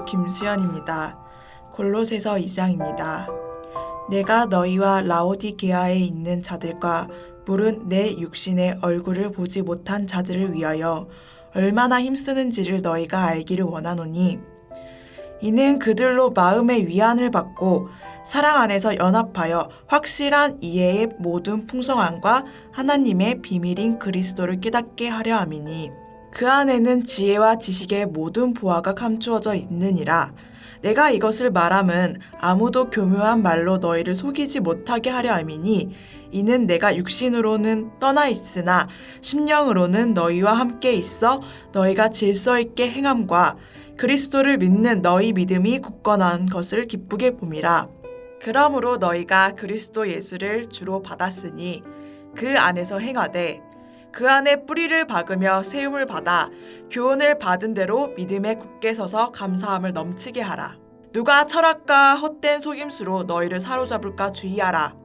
김수연입니다. 골로새서 2장입니다. 내가 너희와 라오디게아에 있는 자들과 물은 내 육신의 얼굴을 보지 못한 자들을 위하여 얼마나 힘쓰는지를 너희가 알기를 원하노니, 이는 그들로 마음의 위안을 받고 사랑 안에서 연합하여 확실한 이해의 모든 풍성함과 하나님의 비밀인 그리스도를 깨닫게 하려 함이니, 그 안에는 지혜와 지식의 모든 보화가 감추어져 있느니라. 내가 이것을 말함은 아무도 교묘한 말로 너희를 속이지 못하게 하려 함이니, 이는 내가 육신으로는 떠나 있으나 심령으로는 너희와 함께 있어 너희가 질서 있게 행함과 그리스도를 믿는 너희 믿음이 굳건한 것을 기쁘게 봄이라. 그러므로 너희가 그리스도 예수를 주로 받았으니 그 안에서 행하되 그 안에 뿌리를 박으며 세움을 받아 교훈을 받은 대로 믿음에 굳게 서서 감사함을 넘치게 하라. 누가 철학과 헛된 속임수로 너희를 사로잡을까 주의하라.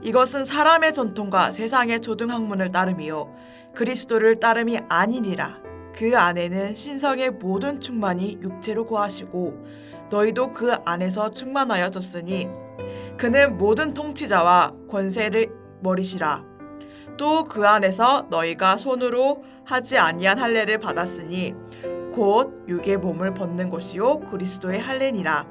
이것은 사람의 전통과 세상의 초등학문을 따름이요 그리스도를 따름이 아니니라. 그 안에는 신성의 모든 충만이 육체로 거하시고 너희도 그 안에서 충만하여졌으니 그는 모든 통치자와 권세를 머리시라. 또 그 안에서 너희가 손으로 하지 아니한 할례를 받았으니 곧 육의 몸을 벗는 것이요 그리스도의 할례니라.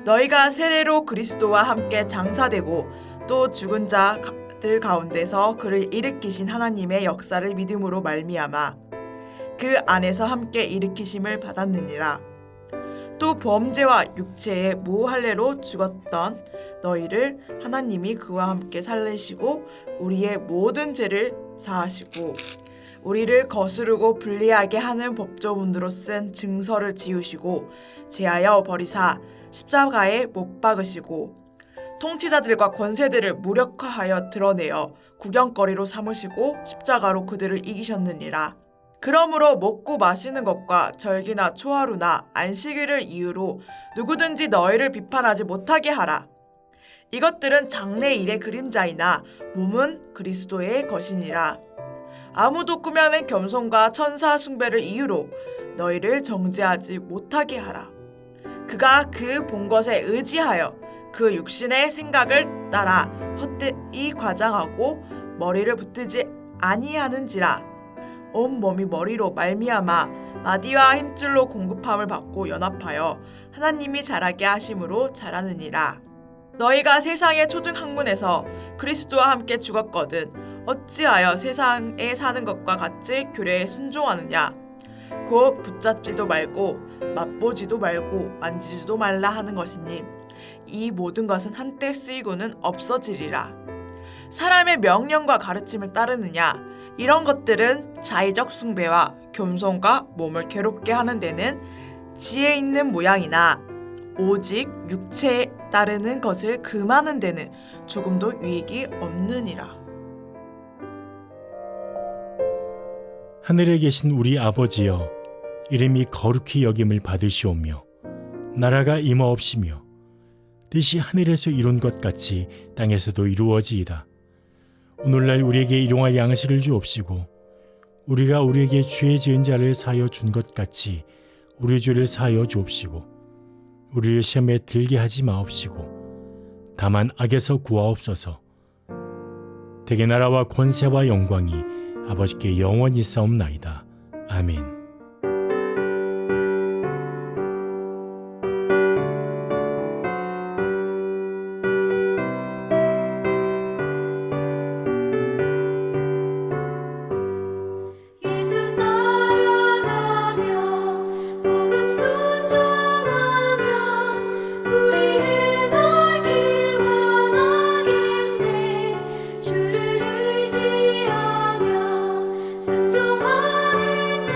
너희가 세례로 그리스도와 함께 장사되고 또 죽은 자들 가운데서 그를 일으키신 하나님의 역사를 믿음으로 말미암아 그 안에서 함께 일으키심을 받았느니라. 또 범죄와 육체의 무할례로 죽었던 너희를 하나님이 그와 함께 살리시고 우리의 모든 죄를 사하시고 우리를 거스르고 불리하게 하는 법조문으로 쓴 증서를 지우시고 제하여 버리사 십자가에 못 박으시고 통치자들과 권세들을 무력화하여 드러내어 구경거리로 삼으시고 십자가로 그들을 이기셨느니라. 그러므로 먹고 마시는 것과 절기나 초하루나 안식일을 이유로 누구든지 너희를 비판하지 못하게 하라. 이것들은 장래일의 그림자이나 몸은 그리스도의 것이니라. 아무도 꾸며낸 겸손과 천사 숭배를 이유로 너희를 정죄하지 못하게 하라. 그가 그 본 것에 의지하여 그 육신의 생각을 따라 헛되이 과장하고 머리를 붙들지 아니하는지라. 온 몸이 머리로 말미암아 마디와 힘줄로 공급함을 받고 연합하여 하나님이 자라게 하심으로 자라느니라. 너희가 세상의 초등학문에서 그리스도와 함께 죽었거든 어찌하여 세상에 사는 것과 같이 규례에 순종하느냐. 곧 붙잡지도 말고 맛보지도 말고 만지지도 말라 하는 것이니 이 모든 것은 한때 쓰이고는 없어지리라. 사람의 명령과 가르침을 따르느냐. 이런 것들은 자의적 숭배와 겸손과 몸을 괴롭게 하는 데는 지혜 있는 모양이나 오직 육체에 따르는 것을 금하는 데는 조금도 유익이 없느니라. 하늘에 계신 우리 아버지여, 이름이 거룩히 여김을 받으시오며 나라가 임하옵시며 뜻이 하늘에서 이룬 것 같이 땅에서도 이루어지이다. 오늘날 우리에게 일용할 양식을 주옵시고 우리가 우리에게 죄 지은 자를 사하여 준 것 같이 우리 죄를 사하여 주옵시고 우리를 시험에 들게 하지 마옵시고 다만 악에서 구하옵소서. 대개 나라와 권세와 영광이 아버지께 영원히 있사옵나이다. 아멘. 순종하는 자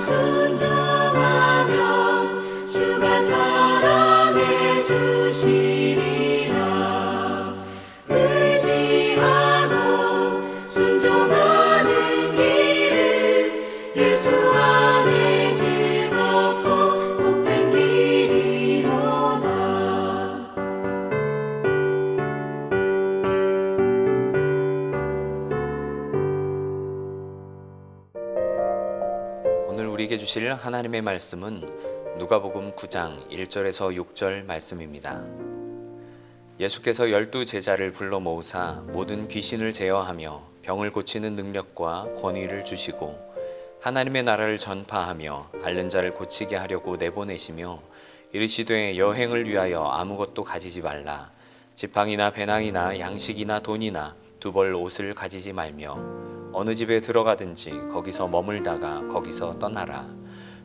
순종하면 주가 사랑해 주시리라. 의지하고 순종하는 길은 예수 안에 즐겁고 복된 길이로다. 오늘 우리에게 주실 하나님의 말씀은 누가복음 9장 1절에서 6절 말씀입니다. 예수께서 12제자를 불러 모으사 모든 귀신을 제어하며 병을 고치는 능력과 권위를 주시고 하나님의 나라를 전파하며 앓는 자를 고치게 하려고 내보내시며 이르시되 여행을 위하여 아무것도 가지지 말라. 지팡이나 배낭이나 양식이나 돈이나 두 벌 옷을 가지지 말며 어느 집에 들어가든지 거기서 머물다가 거기서 떠나라.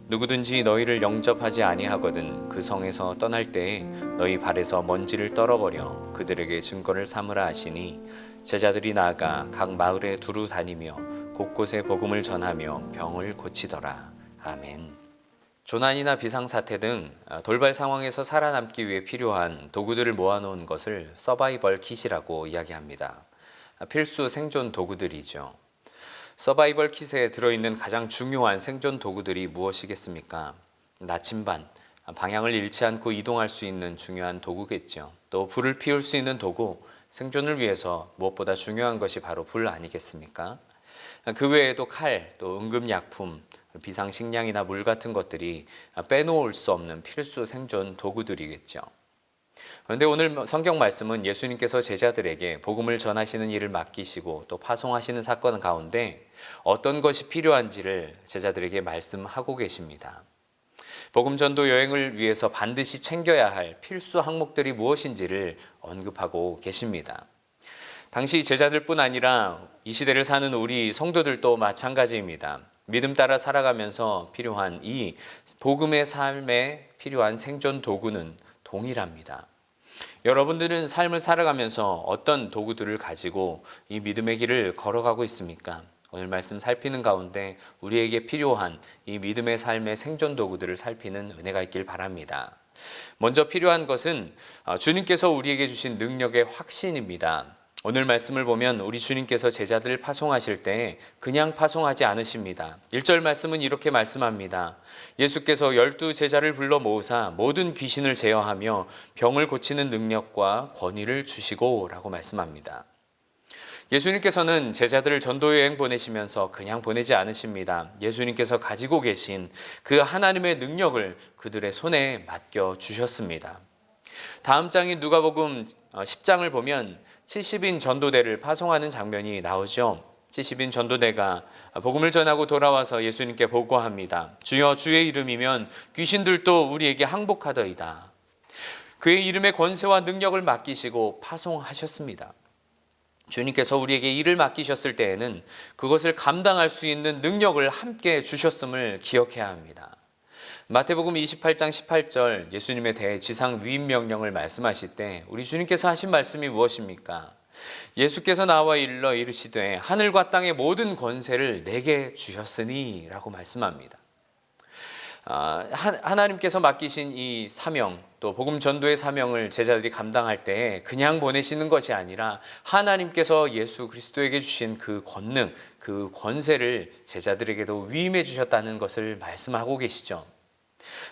누구든지 너희를 영접하지 아니하거든 그 성에서 떠날 때에 너희 발에서 먼지를 떨어버려 그들에게 증거를 삼으라 하시니 제자들이 나아가 각 마을에 두루 다니며 곳곳에 복음을 전하며 병을 고치더라. 아멘. 조난이나 비상사태 등 돌발 상황에서 살아남기 위해 필요한 도구들을 모아놓은 것을 서바이벌 킷이라고 이야기합니다. 필수 생존 도구들이죠. 서바이벌 킷에 들어있는 가장 중요한 생존 도구들이 무엇이겠습니까? 나침반, 방향을 잃지 않고 이동할 수 있는 중요한 도구겠죠. 또 불을 피울 수 있는 도구, 생존을 위해서 무엇보다 중요한 것이 바로 불 아니겠습니까? 그 외에도 칼, 또 응급약품, 비상식량이나 물 같은 것들이 빼놓을 수 없는 필수 생존 도구들이겠죠. 그런데 오늘 성경 말씀은 예수님께서 제자들에게 복음을 전하시는 일을 맡기시고 또 파송하시는 사건 가운데 어떤 것이 필요한지를 제자들에게 말씀하고 계십니다. 복음 전도 여행을 위해서 반드시 챙겨야 할 필수 항목들이 무엇인지를 언급하고 계십니다. 당시 제자들뿐 아니라 이 시대를 사는 우리 성도들도 마찬가지입니다. 믿음 따라 살아가면서 필요한 이 복음의 삶에 필요한 생존 도구는 동일합니다. 여러분들은 삶을 살아가면서 어떤 도구들을 가지고 이 믿음의 길을 걸어가고 있습니까? 오늘 말씀 살피는 가운데 우리에게 필요한 이 믿음의 삶의 생존 도구들을 살피는 은혜가 있길 바랍니다. 먼저 필요한 것은 주님께서 우리에게 주신 능력의 확신입니다. 오늘 말씀을 보면 우리 주님께서 제자들을 파송하실 때 그냥 파송하지 않으십니다. 1절 말씀은 이렇게 말씀합니다. 예수께서 12제자를 불러 모으사 모든 귀신을 제어하며 병을 고치는 능력과 권위를 주시고 라고 말씀합니다. 예수님께서는 제자들을 전도여행 보내시면서 그냥 보내지 않으십니다. 예수님께서 가지고 계신 그 하나님의 능력을 그들의 손에 맡겨주셨습니다. 다음 장인 누가복음 10장을 보면 70인 전도대를 파송하는 장면이 나오죠. 70인 전도대가 복음을 전하고 돌아와서 예수님께 보고합니다. 주여, 주의 이름이면 귀신들도 우리에게 항복하더이다. 그의 이름의 권세와 능력을 맡기시고 파송하셨습니다. 주님께서 우리에게 일을 맡기셨을 때에는 그것을 감당할 수 있는 능력을 함께 주셨음을 기억해야 합니다. 마태복음 28장 18절 예수님에 대해 지상 위임 명령을 말씀하실 때 우리 주님께서 하신 말씀이 무엇입니까? 예수께서 나와 일러 이르시되 하늘과 땅의 모든 권세를 내게 주셨으니 라고 말씀합니다. 하나님께서 맡기신 이 사명, 또 복음 전도의 사명을 제자들이 감당할 때 그냥 보내시는 것이 아니라 하나님께서 예수 그리스도에게 주신 그 권능, 그 권세를 제자들에게도 위임해 주셨다는 것을 말씀하고 계시죠.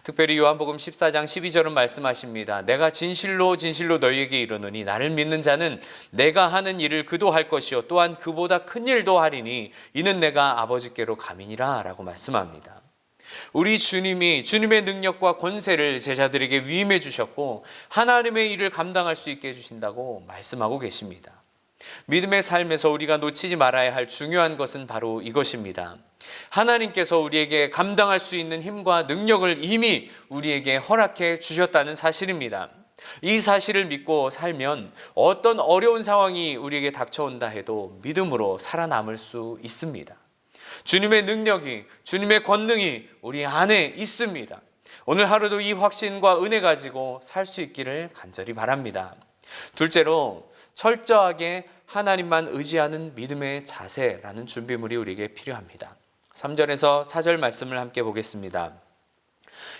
특별히 요한복음 14장 12절은 말씀하십니다. 내가 진실로 진실로 너희에게 이르노니 나를 믿는 자는 내가 하는 일을 그도 할 것이요 또한 그보다 큰 일도 하리니 이는 내가 아버지께로 감이니라 라고 말씀합니다. 우리 주님이 주님의 능력과 권세를 제자들에게 위임해 주셨고 하나님의 일을 감당할 수 있게 해주신다고 말씀하고 계십니다. 믿음의 삶에서 우리가 놓치지 말아야 할 중요한 것은 바로 이것입니다. 하나님께서 우리에게 감당할 수 있는 힘과 능력을 이미 우리에게 허락해 주셨다는 사실입니다. 이 사실을 믿고 살면 어떤 어려운 상황이 우리에게 닥쳐온다 해도 믿음으로 살아남을 수 있습니다. 주님의 능력이, 주님의 권능이 우리 안에 있습니다. 오늘 하루도 이 확신과 은혜 가지고 살 수 있기를 간절히 바랍니다. 둘째로 철저하게 하나님만 의지하는 믿음의 자세라는 준비물이 우리에게 필요합니다. 3절에서 4절 말씀을 함께 보겠습니다.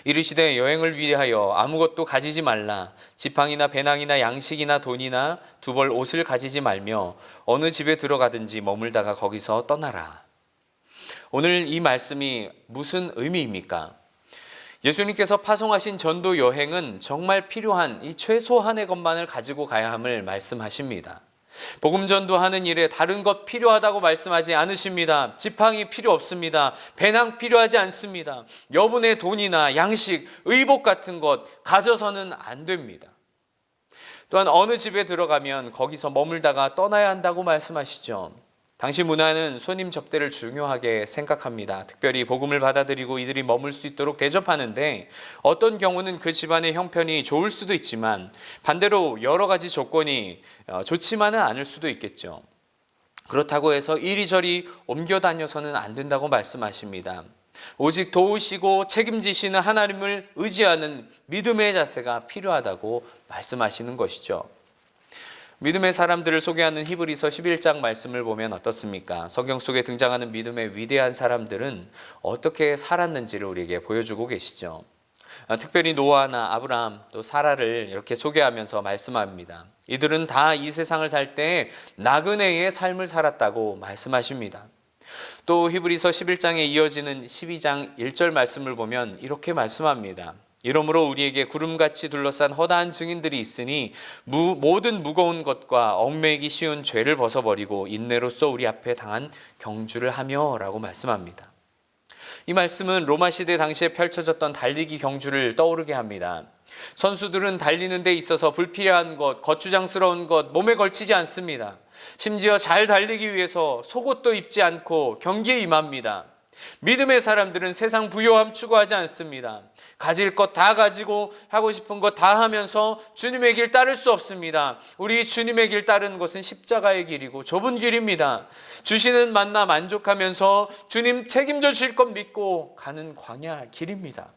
이르시되 여행을 위하여 아무것도 가지지 말라. 지팡이나 배낭이나 양식이나 돈이나 두 벌 옷을 가지지 말며 어느 집에 들어가든지 머물다가 거기서 떠나라. 오늘 이 말씀이 무슨 의미입니까? 예수님께서 파송하신 전도 여행은 정말 필요한 이 최소한의 것만을 가지고 가야 함을 말씀하십니다. 복음 전도하는 일에 다른 것 필요하다고 말씀하지 않으십니다. 지팡이 필요 없습니다. 배낭 필요하지 않습니다. 여분의 돈이나 양식, 의복 같은 것 가져서는 안 됩니다. 또한 어느 집에 들어가면 거기서 머물다가 떠나야 한다고 말씀하시죠. 당시 문화는 손님 접대를 중요하게 생각합니다. 특별히 복음을 받아들이고 이들이 머물 수 있도록 대접하는데 어떤 경우는 그 집안의 형편이 좋을 수도 있지만 반대로 여러 가지 조건이 좋지만은 않을 수도 있겠죠. 그렇다고 해서 이리저리 옮겨 다녀서는 안 된다고 말씀하십니다. 오직 도우시고 책임지시는 하나님을 의지하는 믿음의 자세가 필요하다고 말씀하시는 것이죠. 믿음의 사람들을 소개하는 히브리서 11장 말씀을 보면 어떻습니까? 성경 속에 등장하는 믿음의 위대한 사람들은 어떻게 살았는지를 우리에게 보여주고 계시죠. 특별히 노아나 아브라함 또 사라를 이렇게 소개하면서 말씀합니다. 이들은 다 이 세상을 살 때 나그네의 삶을 살았다고 말씀하십니다. 또 히브리서 11장에 이어지는 12장 1절 말씀을 보면 이렇게 말씀합니다. 이러므로 우리에게 구름같이 둘러싼 허다한 증인들이 있으니 모든 무거운 것과 얽매이기 쉬운 죄를 벗어버리고 인내로써 우리 앞에 당한 경주를 하며 라고 말씀합니다. 이 말씀은 로마 시대 당시에 펼쳐졌던 달리기 경주를 떠오르게 합니다. 선수들은 달리는 데 있어서 불필요한 것, 거추장스러운 것 몸에 걸치지 않습니다. 심지어 잘 달리기 위해서 속옷도 입지 않고 경기에 임합니다. 믿음의 사람들은 세상 부요함 추구하지 않습니다. 가질 것 다 가지고 하고 싶은 것 다 하면서 주님의 길 따를 수 없습니다. 우리 주님의 길 따르는 것은 십자가의 길이고 좁은 길입니다. 주시는 만나 만족하면서 주님 책임져 주실 것 믿고 가는 광야 길입니다.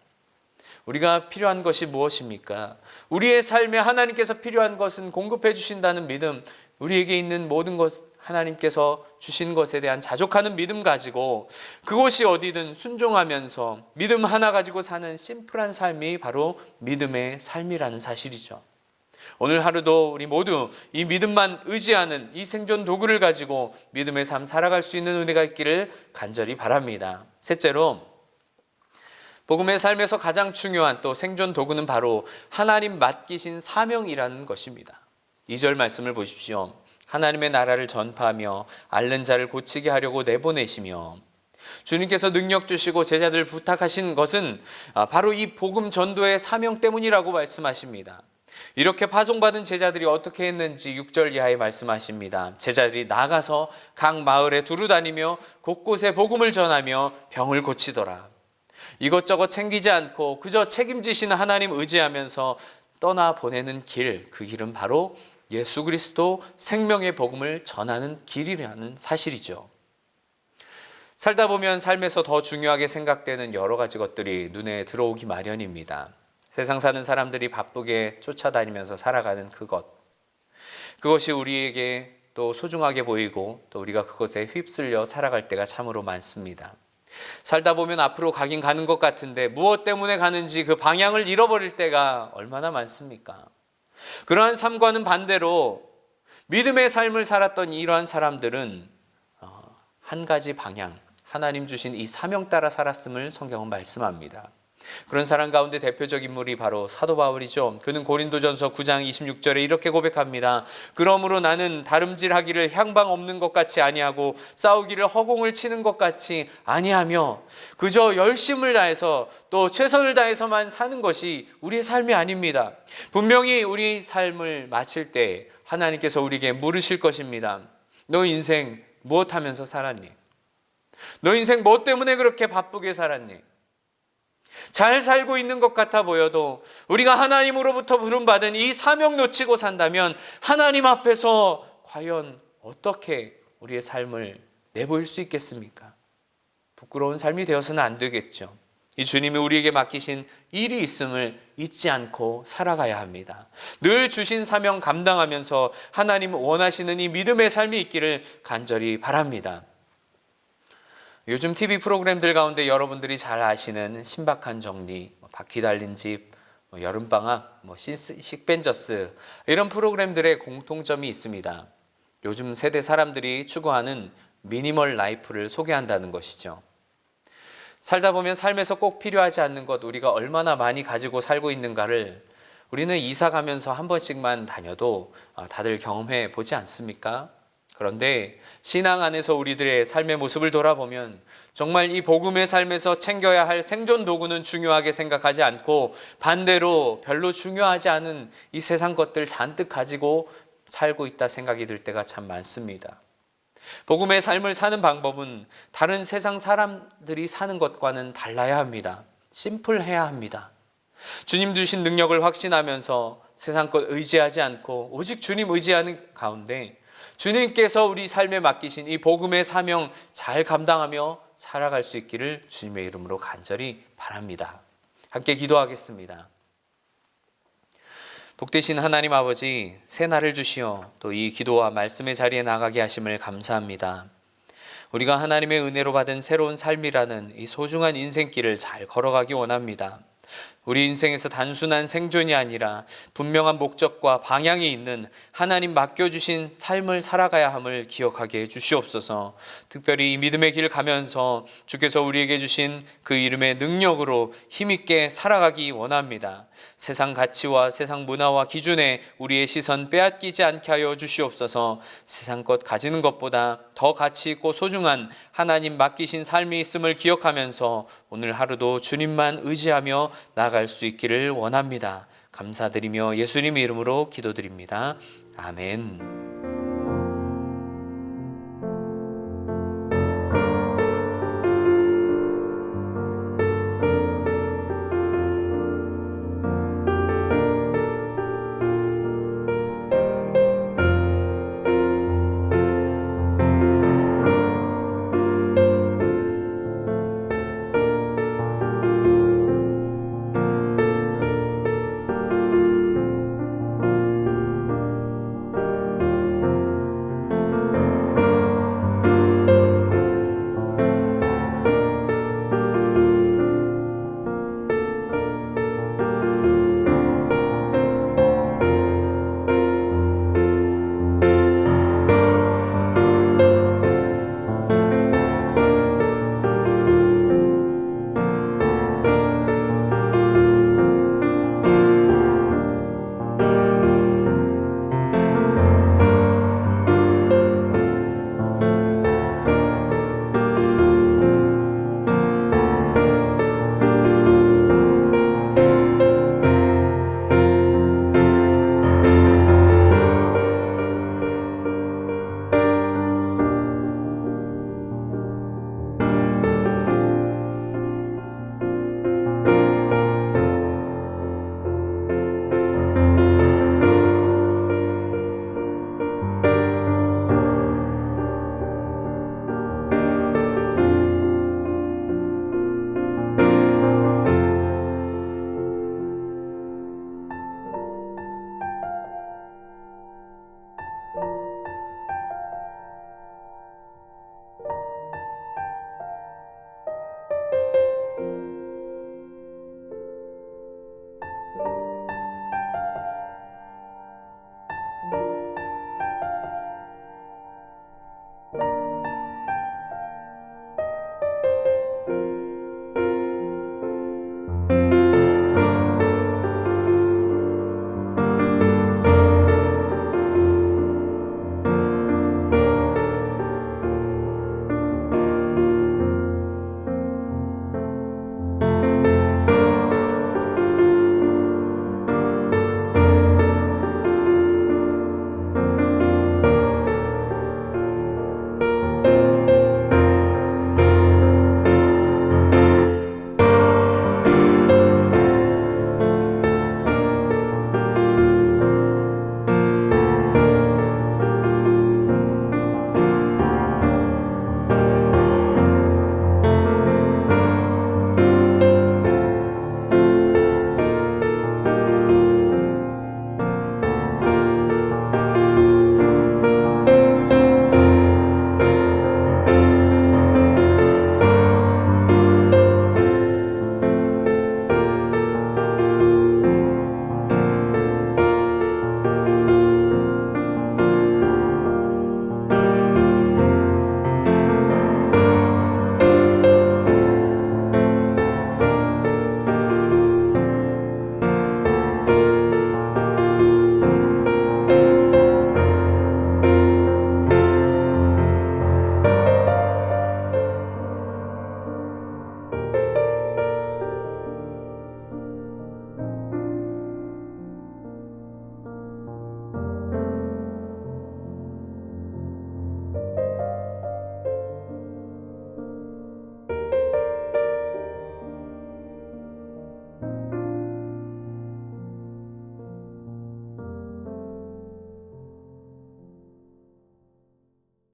우리가 필요한 것이 무엇입니까? 우리의 삶에 하나님께서 필요한 것은 공급해 주신다는 믿음, 우리에게 있는 모든 것 하나님께서 주신 것에 대한 자족하는 믿음 가지고 그곳이 어디든 순종하면서 믿음 하나 가지고 사는 심플한 삶이 바로 믿음의 삶이라는 사실이죠. 오늘 하루도 우리 모두 이 믿음만 의지하는 이 생존 도구를 가지고 믿음의 삶 살아갈 수 있는 은혜가 있기를 간절히 바랍니다. 셋째로 복음의 삶에서 가장 중요한 또 생존 도구는 바로 하나님 맡기신 사명이라는 것입니다. 2절 말씀을 보십시오. 하나님의 나라를 전파하며 앓는 자를 고치게 하려고 내보내시며, 주님께서 능력 주시고 제자들 부탁하신 것은 바로 이 복음 전도의 사명 때문이라고 말씀하십니다. 이렇게 파송받은 제자들이 어떻게 했는지 6절 이하에 말씀하십니다. 제자들이 나가서 각 마을에 두루다니며 곳곳에 복음을 전하며 병을 고치더라. 이것저것 챙기지 않고 그저 책임지시는 하나님 의지하면서 떠나 보내는 길, 그 길은 바로 예수 그리스도 생명의 복음을 전하는 길이라는 사실이죠. 살다 보면 삶에서 더 중요하게 생각되는 여러 가지 것들이 눈에 들어오기 마련입니다. 세상 사는 사람들이 바쁘게 쫓아다니면서 살아가는 그것이 우리에게 또 소중하게 보이고 또 우리가 그것에 휩쓸려 살아갈 때가 참으로 많습니다. 살다 보면 앞으로 가긴 가는 것 같은데 무엇 때문에 가는지 그 방향을 잃어버릴 때가 얼마나 많습니까? 그러한 삶과는 반대로 믿음의 삶을 살았던 이러한 사람들은 한 가지 방향, 하나님 주신 이 사명 따라 살았음을 성경은 말씀합니다. 그런 사람 가운데 대표적 인물이 바로 사도 바울이죠. 그는 고린도전서 9장 26절에 이렇게 고백합니다. 그러므로 나는 다름질하기를 향방 없는 것 같이 아니하고 싸우기를 허공을 치는 것 같이 아니하며 그저 열심을 다해서 또 최선을 다해서만 사는 것이 우리의 삶이 아닙니다. 분명히 우리 삶을 마칠 때 하나님께서 우리에게 물으실 것입니다. 너 인생 무엇 하면서 살았니? 너 인생 뭐 때문에 그렇게 바쁘게 살았니? 잘 살고 있는 것 같아 보여도 우리가 하나님으로부터 부름받은 이 사명 놓치고 산다면 하나님 앞에서 과연 어떻게 우리의 삶을 내보일 수 있겠습니까? 부끄러운 삶이 되어서는 안 되겠죠. 이 주님이 우리에게 맡기신 일이 있음을 잊지 않고 살아가야 합니다. 늘 주신 사명 감당하면서 하나님 원하시는 이 믿음의 삶이 있기를 간절히 바랍니다. 요즘 TV 프로그램들 가운데 여러분들이 잘 아시는 신박한 정리, 바퀴 달린 집, 여름방학, 식벤저스 이런 프로그램들의 공통점이 있습니다. 요즘 세대 사람들이 추구하는 미니멀 라이프를 소개한다는 것이죠. 살다 보면 삶에서 꼭 필요하지 않는 것, 우리가 얼마나 많이 가지고 살고 있는가를 우리는 이사 가면서 한 번씩만 다녀도 다들 경험해 보지 않습니까? 그런데 신앙 안에서 우리들의 삶의 모습을 돌아보면 정말 이 복음의 삶에서 챙겨야 할 생존 도구는 중요하게 생각하지 않고 반대로 별로 중요하지 않은 이 세상 것들 잔뜩 가지고 살고 있다 생각이 들 때가 참 많습니다. 복음의 삶을 사는 방법은 다른 세상 사람들이 사는 것과는 달라야 합니다. 심플해야 합니다. 주님 주신 능력을 확신하면서 세상 것 의지하지 않고 오직 주님 의지하는 가운데 주님께서 우리 삶에 맡기신 이 복음의 사명 잘 감당하며 살아갈 수 있기를 주님의 이름으로 간절히 바랍니다. 함께 기도하겠습니다. 복되신 하나님 아버지, 새 날을 주시어 또 이 기도와 말씀의 자리에 나가게 하심을 감사합니다. 우리가 하나님의 은혜로 받은 새로운 삶이라는 이 소중한 인생길을 잘 걸어가기 원합니다. 우리 인생에서 단순한 생존이 아니라 분명한 목적과 방향이 있는 하나님 맡겨주신 삶을 살아가야 함을 기억하게 해주시옵소서. 특별히 이 믿음의 길 가면서 주께서 우리에게 주신 그 이름의 능력으로 힘있게 살아가기 원합니다. 세상 가치와 세상 문화와 기준에 우리의 시선 빼앗기지 않게 하여 주시옵소서. 세상 것 가지는 것보다 더 가치 있고 소중한 하나님 맡기신 삶이 있음을 기억하면서 오늘 하루도 주님만 의지하며 나아갈 수 있기를 원합니다. 감사드리며 예수님 이름으로 기도드립니다. 아멘.